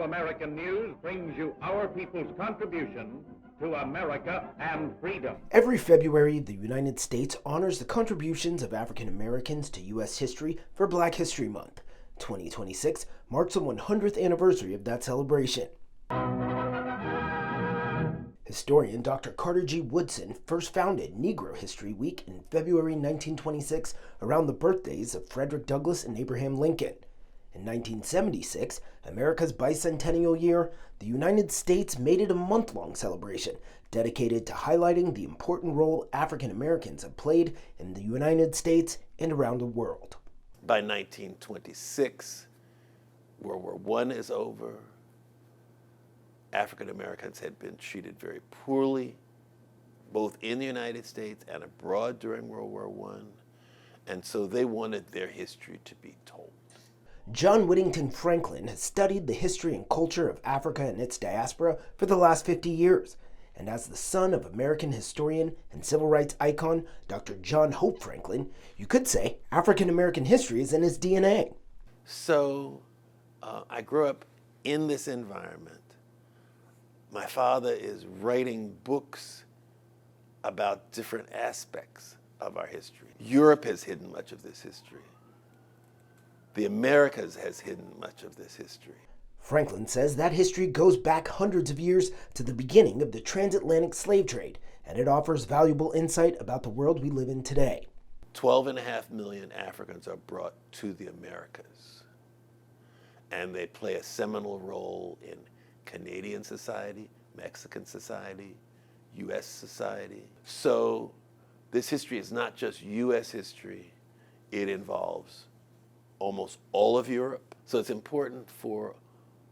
American News brings you our people's contribution to America and freedom. Every February, the United States honors the contributions of African Americans to U.S. history for Black History Month. 2026 marks the 100th anniversary of that celebration. Historian Dr. Carter G. Woodson first founded Negro History Week in February 1926 around the birthdays of Frederick Douglass and Abraham Lincoln. In 1976, America's bicentennial year, the United States made it a month-long celebration dedicated to highlighting the important role African Americans have played in the United States and around the world. By 1926, World War I is over. African Americans had been treated very poorly, both in the United States and abroad during World War I, and so they wanted their history to be told. John Whittington Franklin has studied the history and culture of Africa and its diaspora for the last 50 years, and as the son of American historian and civil rights icon Dr. John Hope Franklin, you could say African American history is in his DNA. So I grew up in this environment. My father is writing books about different aspects of our history. Europe has hidden much of this history. The Americas has hidden much of this history. Franklin says that history goes back hundreds of years to the beginning of the transatlantic slave trade, and it offers valuable insight about the world we live in today. 12.5 million Africans are brought to the Americas, and they play a seminal role in Canadian society, Mexican society, U.S. society. So this history is not just U.S. history, it involves almost all of Europe. So it's important for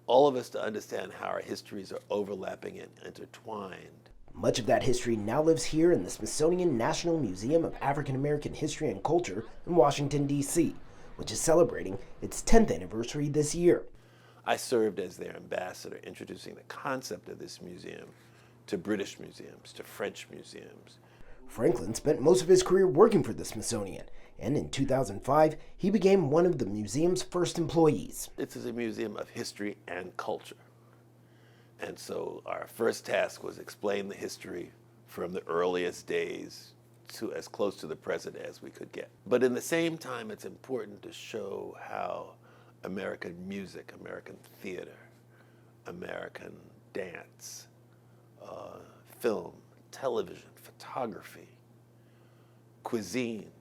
all of us to understand how our histories are overlapping and intertwined. Much of that history now lives here in the Smithsonian National Museum of African American History and Culture in Washington, D.C., which is celebrating its 10th anniversary this year. I served as their ambassador, introducing the concept of this museum to British museums, to French museums. Franklin spent most of his career working for the Smithsonian, and in 2005, he became one of the museum's first employees. This is a museum of history and culture. And so our first task was explain the history from the earliest days to as close to the present as we could get. But in the same time, it's important to show how American music, American theater, American dance, film, television, photography, cuisine,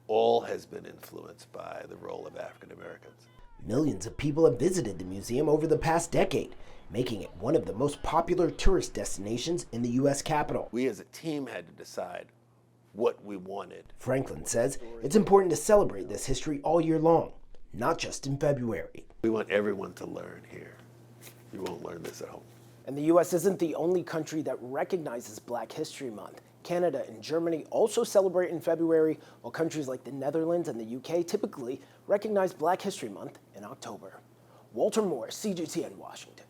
all has been influenced by the role of African Americans. Millions of people have visited the museum over the past decade, making it one of the most popular tourist destinations in the U.S. Capitol. We as a team had to decide what we wanted. Franklin says it's important to celebrate this history all year long, not just in February. We want everyone to learn here. You won't learn this at home. And the U.S. isn't the only country that recognizes Black History Month. Canada and Germany also celebrate in February, while countries like the Netherlands and the UK typically recognize Black History Month in October. Walter Moore, CGTN, Washington.